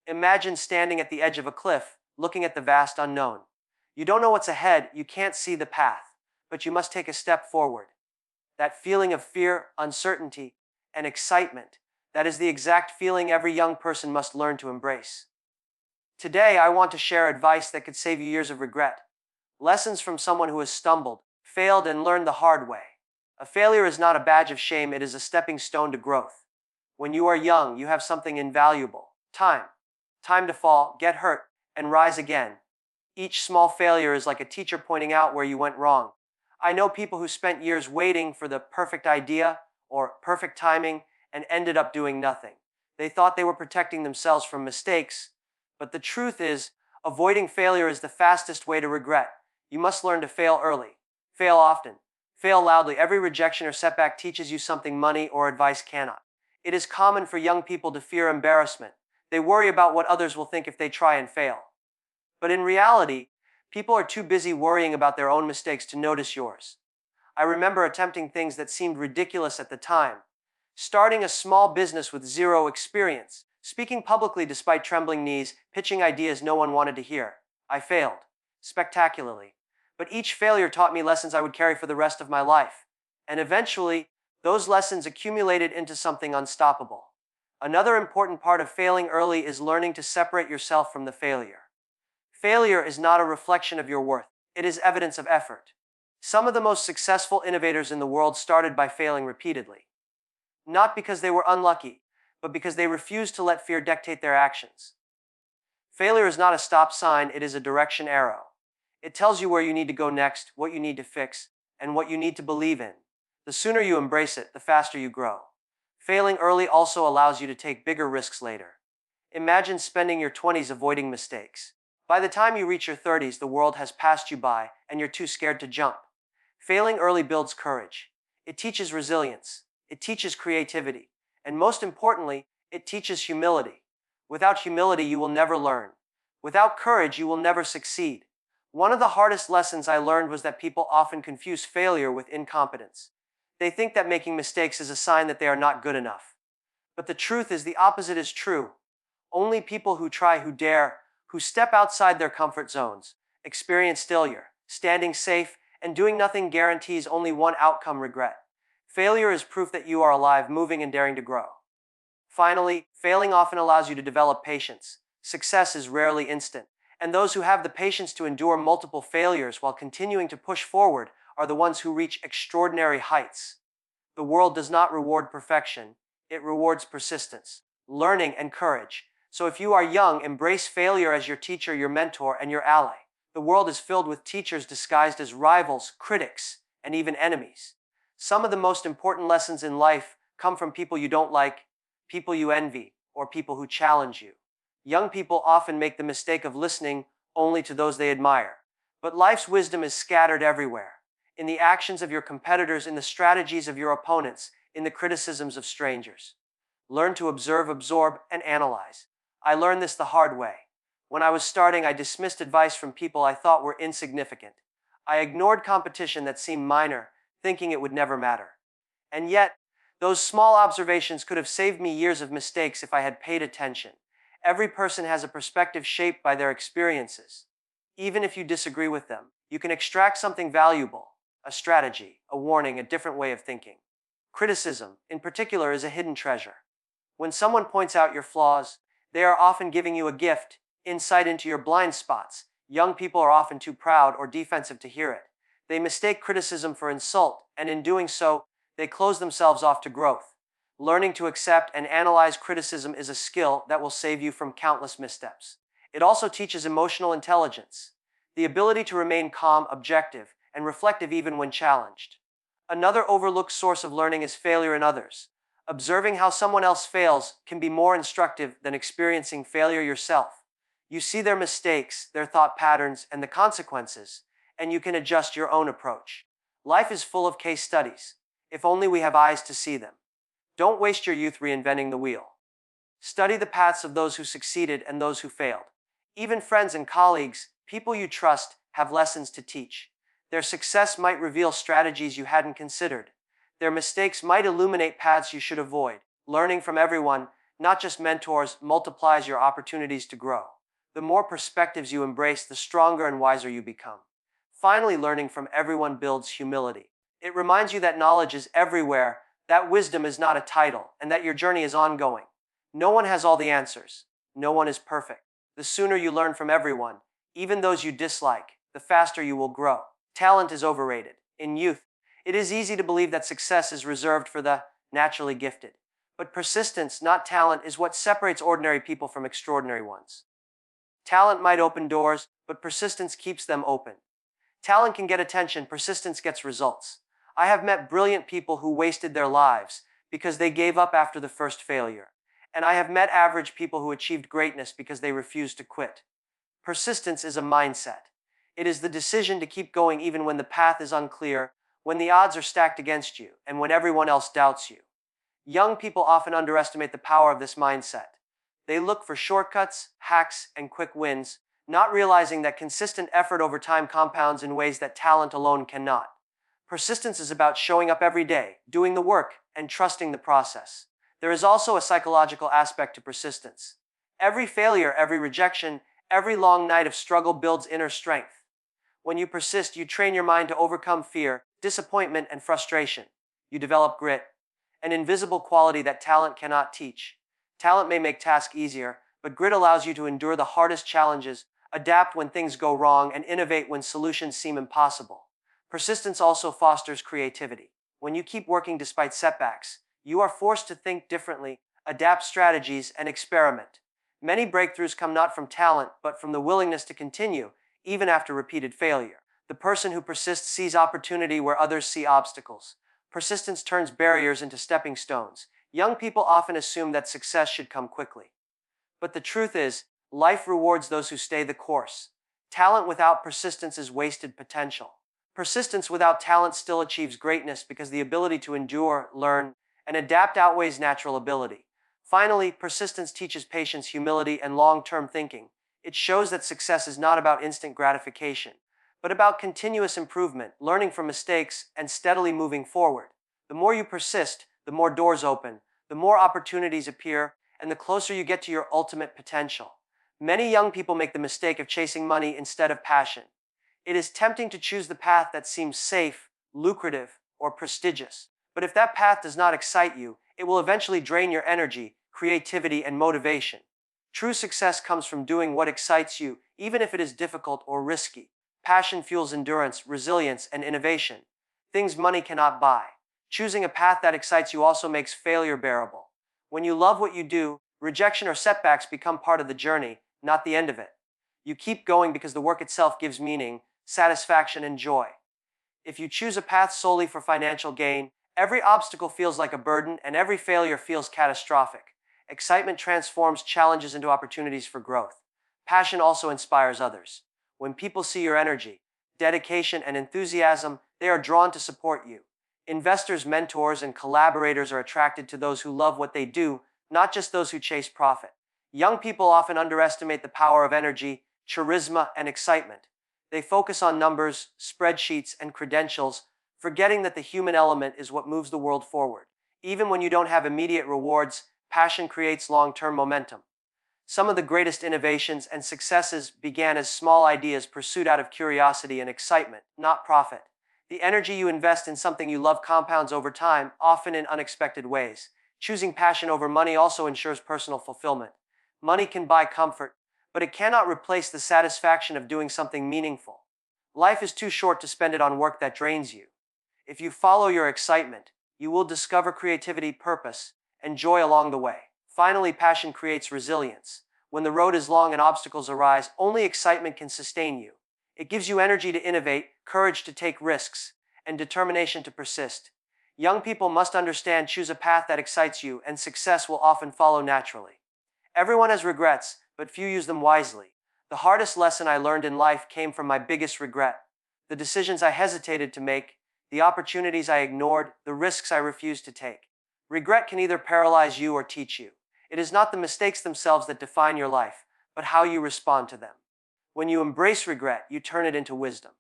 Imagine standing at the edge of a cliff, looking at the vast unknown. You don't know what's ahead, you can't see the path, but you must take a step forward. That feeling of fear, uncertainty, and excitement, that is the exact feeling every young person must learn to embrace. Today, I want to share advice that could save you years of regret. Lessons from someone who has stumbled, failed, and learned the hard way. A failure is not a badge of shame, it is a stepping stone to growth. When you are young, you have something invaluable: time. Time to fall, get hurt, and rise again. Each small failure is like a teacher pointing out where you went wrong. I know people who spent years waiting for the perfect idea or perfect timing and ended up doing nothing. They thought they were protecting themselves from mistakes, but the truth is, avoiding failure is the fastest way to regret. You must learn to fail early. Fail often. Fail loudly. Every rejection or setback teaches you something money or advice cannot. It is common for young people to fear embarrassment. They worry about what others will think if they try and fail. But in reality, people are too busy worrying about their own mistakes to notice yours. I remember attempting things that seemed ridiculous at the time. Starting a small business with zero experience, speaking publicly despite trembling knees, pitching ideas no one wanted to hear. I failed, spectacularly. But each failure taught me lessons I would carry for the rest of my life. And eventually, those lessons accumulated into something unstoppable. Another important part of failing early is learning to separate yourself from the failure. Failure is not a reflection of your worth. It is evidence of effort. Some of the most successful innovators in the world started by failing repeatedly. Not because they were unlucky, but because they refused to let fear dictate their actions. Failure is not a stop sign, it is a direction arrow. It tells you where you need to go next, what you need to fix, and what you need to believe in. The sooner you embrace it, the faster you grow. Failing early also allows you to take bigger risks later. Imagine spending your 20s avoiding mistakes. By the time you reach your 30s, the world has passed you by, and you're too scared to jump. Failing early builds courage. It teaches resilience. It teaches creativity. And most importantly, it teaches humility. Without humility, you will never learn. Without courage, you will never succeed. One of the hardest lessons I learned was that people often confuse failure with incompetence. They think that making mistakes is a sign that they are not good enough. But the truth is the opposite is true. Only people who try, who dare, who step outside their comfort zones, experience failure. Standing safe and doing nothing guarantees only one outcome: regret. Failure is proof that you are alive, moving, and daring to grow. Finally, failing often allows you to develop patience. Success is rarely instant, and those who have the patience to endure multiple failures while continuing to push forward are the ones who reach extraordinary heights. The world does not reward perfection, it rewards persistence, learning, and courage. So if you are young, embrace failure as your teacher, your mentor, and your ally. The world is filled with teachers disguised as rivals, critics, and even enemies. Some of the most important lessons in life come from people you don't like, people you envy, or people who challenge you. Young people often make the mistake of listening only to those they admire. But life's wisdom is scattered everywhere. In the actions of your competitors, in the strategies of your opponents, in the criticisms of strangers. Learn to observe, absorb, and analyze. I learned this the hard way. When I was starting, I dismissed advice from people I thought were insignificant. I ignored competition that seemed minor, thinking it would never matter. And yet, those small observations could have saved me years of mistakes if I had paid attention. Every person has a perspective shaped by their experiences. Even if you disagree with them, you can extract something valuable: a strategy, a warning, a different way of thinking. Criticism, in particular, is a hidden treasure. When someone points out your flaws, they are often giving you a gift, insight into your blind spots. Young people are often too proud or defensive to hear it. They mistake criticism for insult, and in doing so, they close themselves off to growth. Learning to accept and analyze criticism is a skill that will save you from countless missteps. It also teaches emotional intelligence, the ability to remain calm, objective, and reflective even when challenged. Another overlooked source of learning is failure in others. Observing how someone else fails can be more instructive than experiencing failure yourself. You see their mistakes, their thought patterns, and the consequences, and you can adjust your own approach. Life is full of case studies, if only we have eyes to see them. Don't waste your youth reinventing the wheel. Study the paths of those who succeeded and those who failed. Even friends and colleagues, people you trust, have lessons to teach. Their success might reveal strategies you hadn't considered. Their mistakes might illuminate paths you should avoid. Learning from everyone, not just mentors, multiplies your opportunities to grow. The more perspectives you embrace, the stronger and wiser you become. Finally, learning from everyone builds humility. It reminds you that knowledge is everywhere, that wisdom is not a title, and that your journey is ongoing. No one has all the answers. No one is perfect. The sooner you learn from everyone, even those you dislike, the faster you will grow. Talent is overrated. In youth, it is easy to believe that success is reserved for the naturally gifted. But persistence, not talent, is what separates ordinary people from extraordinary ones. Talent might open doors, but persistence keeps them open. Talent can get attention, persistence gets results. I have met brilliant people who wasted their lives because they gave up after the first failure. And I have met average people who achieved greatness because they refused to quit. Persistence is a mindset. It is the decision to keep going even when the path is unclear, when the odds are stacked against you, and when everyone else doubts you. Young people often underestimate the power of this mindset. They look for shortcuts, hacks, and quick wins, not realizing that consistent effort over time compounds in ways that talent alone cannot. Persistence is about showing up every day, doing the work, and trusting the process. There is also a psychological aspect to persistence. Every failure, every rejection, every long night of struggle builds inner strength. When you persist, you train your mind to overcome fear, disappointment, and frustration. You develop grit, an invisible quality that talent cannot teach. Talent may make tasks easier, but grit allows you to endure the hardest challenges, adapt when things go wrong, and innovate when solutions seem impossible. Persistence also fosters creativity. When you keep working despite setbacks, you are forced to think differently, adapt strategies, and experiment. Many breakthroughs come not from talent, but from the willingness to continue, even after repeated failure. The person who persists sees opportunity where others see obstacles. Persistence turns barriers into stepping stones. Young people often assume that success should come quickly. But the truth is, life rewards those who stay the course. Talent without persistence is wasted potential. Persistence without talent still achieves greatness because the ability to endure, learn, and adapt outweighs natural ability. Finally, persistence teaches patience, humility, and long-term thinking. It shows that success is not about instant gratification, but about continuous improvement, learning from mistakes, and steadily moving forward. The more you persist, the more doors open, the more opportunities appear, and the closer you get to your ultimate potential. Many young people make the mistake of chasing money instead of passion. It is tempting to choose the path that seems safe, lucrative, or prestigious. But if that path does not excite you, it will eventually drain your energy, creativity, and motivation. True success comes from doing what excites you, even if it is difficult or risky. Passion fuels endurance, resilience, and innovation, things money cannot buy. Choosing a path that excites you also makes failure bearable. When you love what you do, rejection or setbacks become part of the journey, not the end of it. You keep going because the work itself gives meaning, satisfaction, and joy. If you choose a path solely for financial gain, every obstacle feels like a burden and every failure feels catastrophic. Excitement transforms challenges into opportunities for growth. Passion also inspires others. When people see your energy, dedication, and enthusiasm, they are drawn to support you. Investors, mentors, and collaborators are attracted to those who love what they do, not just those who chase profit. Young people often underestimate the power of energy, charisma, and excitement. They focus on numbers, spreadsheets, and credentials, forgetting that the human element is what moves the world forward. Even when you don't have immediate rewards, passion creates long-term momentum. Some of the greatest innovations and successes began as small ideas pursued out of curiosity and excitement, not profit. The energy you invest in something you love compounds over time, often in unexpected ways. Choosing passion over money also ensures personal fulfillment. Money can buy comfort, but it cannot replace the satisfaction of doing something meaningful. Life is too short to spend it on work that drains you. If you follow your excitement, you will discover creativity, purpose, and joy along the way. Finally, passion creates resilience. When the road is long and obstacles arise, only excitement can sustain you. It gives you energy to innovate, courage to take risks, and determination to persist. Young people must understand, choose a path that excites you, and success will often follow naturally. Everyone has regrets, but few use them wisely. The hardest lesson I learned in life came from my biggest regret. The decisions I hesitated to make, the opportunities I ignored, the risks I refused to take. Regret can either paralyze you or teach you. It is not the mistakes themselves that define your life, but how you respond to them. When you embrace regret, you turn it into wisdom.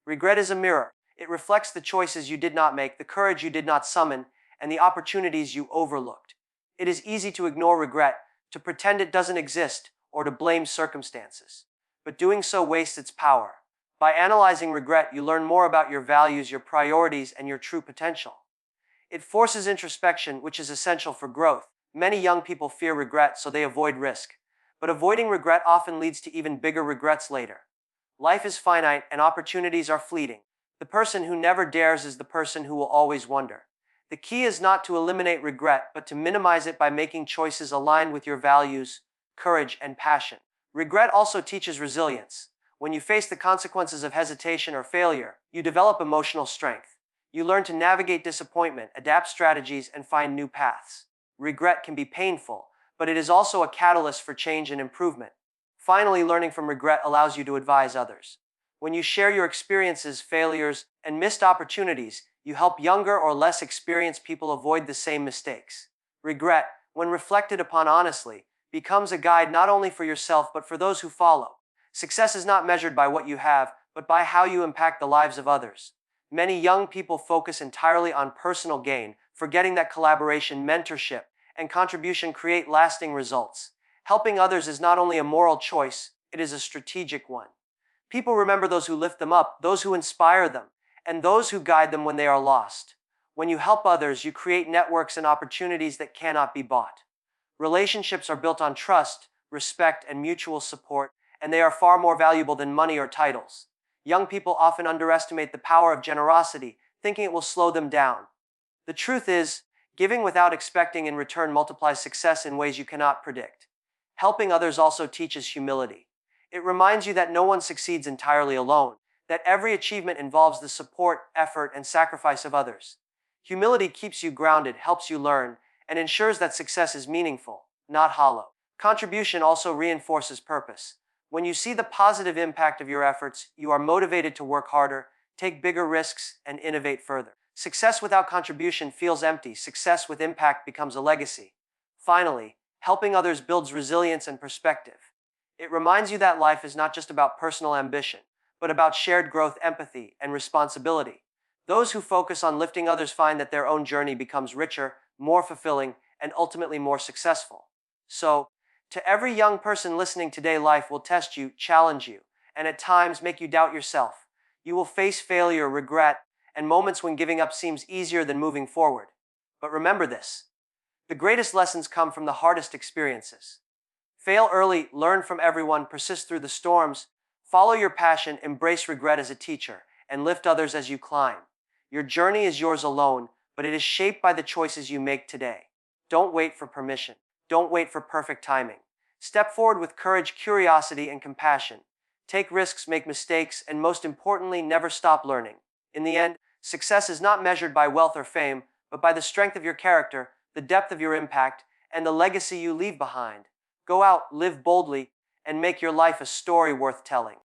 Regret is a mirror. It reflects the choices you did not make, the courage you did not summon, and the opportunities you overlooked. It is easy to ignore regret, to pretend it doesn't exist, or to blame circumstances. But doing so wastes its power. By analyzing regret, you learn more about your values, your priorities, and your true potential. It forces introspection, which is essential for growth. Many young people fear regret, so they avoid risk. But avoiding regret often leads to even bigger regrets later. Life is finite and opportunities are fleeting. The person who never dares is the person who will always wonder. The key is not to eliminate regret, but to minimize it by making choices aligned with your values, courage, and passion. Regret also teaches resilience. When you face the consequences of hesitation or failure, you develop emotional strength. You learn to navigate disappointment, adapt strategies, and find new paths. Regret can be painful, but it is also a catalyst for change and improvement. Finally, learning from regret allows you to advise others. When you share your experiences, failures, and missed opportunities, you help younger or less experienced people avoid the same mistakes. Regret, when reflected upon honestly, becomes a guide not only for yourself but for those who follow. Success is not measured by what you have, but by how you impact the lives of others. Many young people focus entirely on personal gain, forgetting that collaboration, mentorship, and contribution create lasting results. Helping others is not only a moral choice, it is a strategic one. People remember those who lift them up, those who inspire them, and those who guide them when they are lost. When you help others, you create networks and opportunities that cannot be bought. Relationships are built on trust, respect, and mutual support, and they are far more valuable than money or titles. Young people often underestimate the power of generosity, thinking it will slow them down. The truth is, giving without expecting in return multiplies success in ways you cannot predict. Helping others also teaches humility. It reminds you that no one succeeds entirely alone, that every achievement involves the support, effort, and sacrifice of others. Humility keeps you grounded, helps you learn, and ensures that success is meaningful, not hollow. Contribution also reinforces purpose. When you see the positive impact of your efforts, you are motivated to work harder, take bigger risks, and innovate further. Success without contribution feels empty. Success with impact becomes a legacy. Finally, helping others builds resilience and perspective. It reminds you that life is not just about personal ambition, but about shared growth, empathy, and responsibility. Those who focus on lifting others find that their own journey becomes richer, more fulfilling, and ultimately more successful. So, to every young person listening today, life will test you, challenge you, and at times make you doubt yourself. You will face failure, regret, and moments when giving up seems easier than moving forward. But remember this: the greatest lessons come from the hardest experiences. Fail early, learn from everyone, persist through the storms, follow your passion, embrace regret as a teacher, and lift others as you climb. Your journey is yours alone, but it is shaped by the choices you make today. Don't wait for permission. Don't wait for perfect timing. Step forward with courage, curiosity, and compassion. Take risks, make mistakes, and most importantly, never stop learning. In the end, success is not measured by wealth or fame, but by the strength of your character, the depth of your impact, and the legacy you leave behind. Go out, live boldly, and make your life a story worth telling.